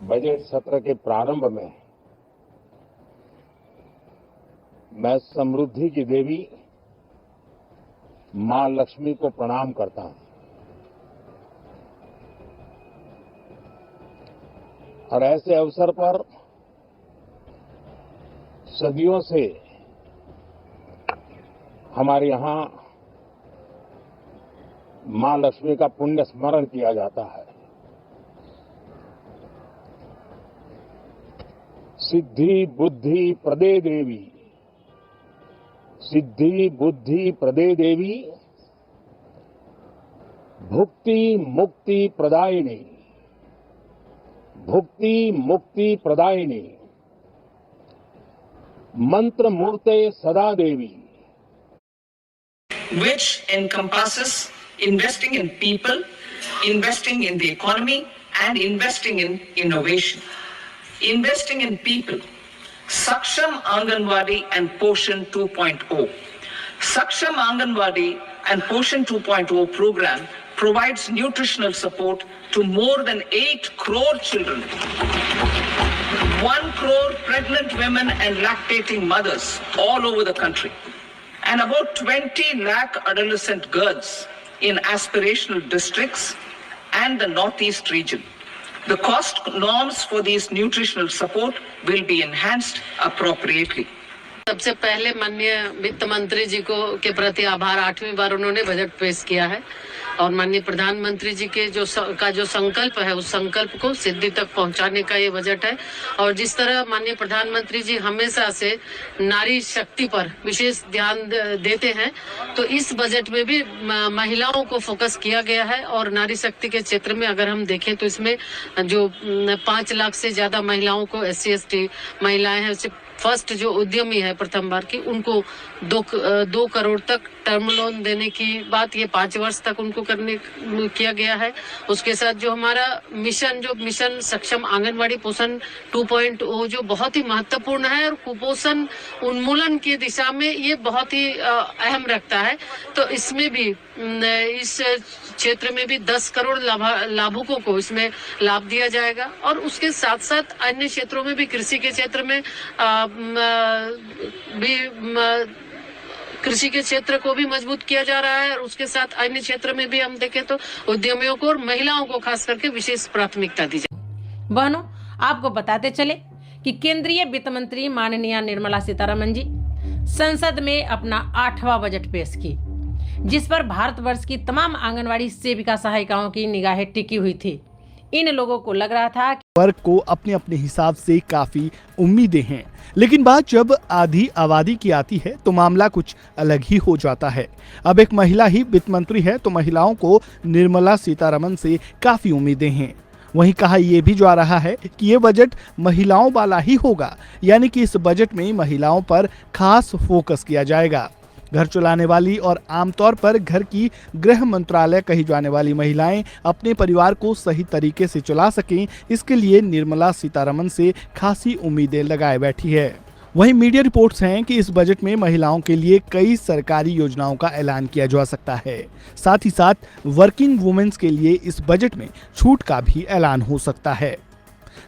Budget सत्र के प्रारंभ में मैं समृद्धि की देवी मां लक्ष्मी को प्रणाम करता हूं और ऐसे अवसर पर सदियों से हमारे यहां मां लक्ष्मी का पुण्य स्मरण किया जाता है। सिद्धि बुद्धि प्रदे देवी, सिद्धि बुद्धि प्रदे देवी, भुक्ति मुक्ति प्रदायिनी, भुक्ति मुक्ति प्रदायिनी, मंत्र मूर्ते सदा देवी, which encompasses investing in people, investing in the economy, and investing in innovation. Investing in people, Saksham Anganwadi and Poshan 2.0. Saksham Anganwadi and Poshan 2.0 program provides nutritional support to more than 8 crore children, 1 crore pregnant women and lactating mothers all over the country, and about 20 lakh adolescent girls in aspirational districts and the Northeast region. The cost norms for these nutritional support will be enhanced appropriately. सबसे पहले माननीय वित्त मंत्री जी को के प्रति आभार। 8वीं बार उन्होंने बजट पेश किया है और माननीय प्रधानमंत्री जी के जो संकल्प है उस संकल्प को सिद्धि तक पहुंचाने का ये बजट है। और जिस तरह माननीय प्रधानमंत्री जी हमेशा से नारी शक्ति पर विशेष ध्यान देते हैं, तो इस बजट में भी महिलाओं को फोकस किया गया है। और नारी शक्ति के क्षेत्र में अगर हम देखें तो इसमें जो 5 लाख से ज्यादा महिलाओं को SC/ST महिलाएं हैं, फर्स्ट जो उद्यमी है प्रथम बार की, उनको 2 करोड़ तक टर्म लोन देने की बात ये 5 वर्ष तक उनको किया गया है। उसके साथ जो हमारा मिशन सक्षम आंगनवाड़ी पोषण 2.0 जो बहुत ही महत्वपूर्ण है और कुपोषण उन्मूलन की दिशा में ये बहुत ही अहम रखता है। तो इसमें भी इस क्षेत्र में भी 10 करोड़ लाभुकों को इसमें लाभ दिया जाएगा। और उसके साथ साथ अन्य क्षेत्रों में भी कृषि के क्षेत्र में कृषि के क्षेत्र को भी मजबूत किया जा रहा है। और उसके साथ अन्य क्षेत्र में भी हम देखें तो उद्यमियों को और महिलाओं को खास करके विशेष प्राथमिकता दी जाए। बहनों, आपको बताते चले कि केंद्रीय वित्त मंत्री माननीय निर्मला सीतारमण जी संसद में अपना 8वां बजट पेश की, जिस पर भारतवर्ष की तमाम आंगनवाड़ी सेविका सहायिकाओं की निगाहें टिकी हुई थी। इन लोगों को लग रहा था कि वर्ग को अपने अपने हिसाब से काफी उम्मीदें हैं, लेकिन बात जब आधी आबादी की आती है तो मामला कुछ अलग ही हो जाता है। अब एक महिला ही वित्त मंत्री है तो महिलाओं को निर्मला सीतारमण से काफी उम्मीदें हैं। वहीं कहा यह भी जा रहा है कि ये बजट महिलाओं वाला ही होगा, यानी कि इस बजट में महिलाओं पर खास फोकस किया जाएगा। घर चलाने वाली और आमतौर पर घर की गृह मंत्रालय कही जाने वाली महिलाएं अपने परिवार को सही तरीके से चला सकें, इसके लिए निर्मला सीतारमण से खासी उम्मीदें लगाए बैठी है। वहीं मीडिया रिपोर्ट्स हैं कि इस बजट में महिलाओं के लिए कई सरकारी योजनाओं का ऐलान किया जा सकता है। साथ ही साथ वर्किंग वुमेन्स के लिए इस बजट में छूट का भी ऐलान हो सकता है।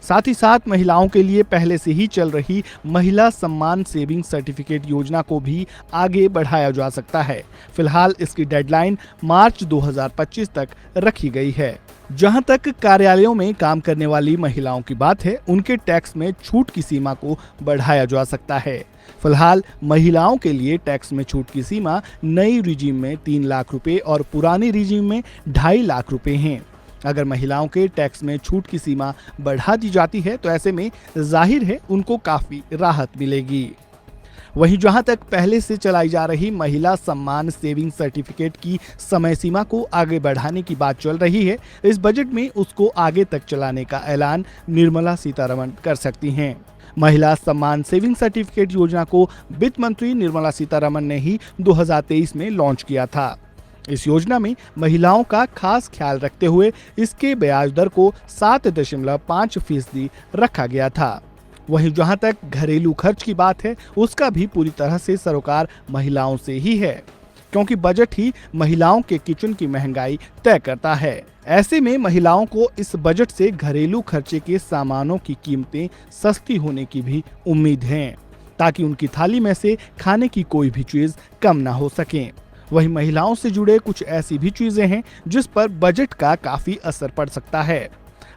साथ ही साथ महिलाओं के लिए पहले से ही चल रही महिला सम्मान सेविंग सर्टिफिकेट योजना को भी आगे बढ़ाया जा सकता है। फिलहाल इसकी डेडलाइन मार्च 2025 तक रखी गई है। जहां तक कार्यालयों में काम करने वाली महिलाओं की बात है, उनके टैक्स में छूट की सीमा को बढ़ाया जा सकता है। फिलहाल महिलाओं के लिए टैक्स में छूट की सीमा नई रिजीम में 3 लाख रुपए और पुरानी रिजीम में 2.5 लाख रुपए हैं। अगर महिलाओं के टैक्स में छूट की सीमा बढ़ा दी जाती है तो ऐसे में जाहिर है उनको काफी राहत मिलेगी। वहीं जहां तक पहले से चलाई जा रही महिला सम्मान सेविंग सर्टिफिकेट की समय सीमा को आगे बढ़ाने की बात चल रही है, इस बजट में उसको आगे तक चलाने का ऐलान निर्मला सीतारमण कर सकती हैं। महिला सम्मान सेविंग सर्टिफिकेट योजना को वित्त मंत्री निर्मला सीतारमण ने ही 2023 में लॉन्च किया था। इस योजना में महिलाओं का खास ख्याल रखते हुए इसके ब्याज दर को 7.5% रखा गया था। वहीं जहां तक घरेलू खर्च की बात है, उसका भी पूरी तरह से सरोकार महिलाओं से ही है। क्योंकि बजट ही महिलाओं के किचन की महंगाई तय करता है। ऐसे में महिलाओं को इस बजट से घरेलू खर्चे के सामानों की कीमतें सस्ती होने की भी उम्मीद है, ताकि उनकी थाली में से खाने की कोई भी चीज कम ना हो सके। वहीं महिलाओं से जुड़े कुछ ऐसी भी चीजें हैं जिस पर बजट का काफी असर पड़ सकता है।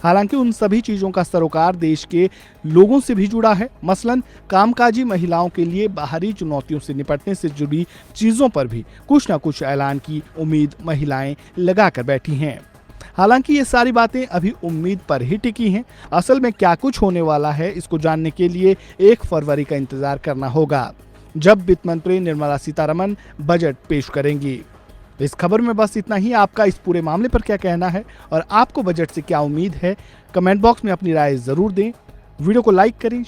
हालांकि उन सभी चीजों का सरोकार देश के लोगों से भी जुड़ा है। मसलन कामकाजी महिलाओं के लिए बाहरी चुनौतियों से निपटने से जुड़ी चीजों पर भी कुछ न कुछ ऐलान की उम्मीद महिलाएं लगाकर बैठी हैं। हालांकि ये सारी बातें अभी उम्मीद पर ही टिकी हैं। असल में क्या कुछ होने वाला है, इसको जानने के लिए 1 फरवरी का इंतजार करना होगा, जब वित्त मंत्री निर्मला सीतारमण बजट पेश करेंगी। इस खबर में बस इतना ही। आपका इस पूरे मामले पर क्या कहना है और आपको बजट से क्या उम्मीद है, कमेंट बॉक्स में अपनी राय जरूर दें। वीडियो को लाइक करें।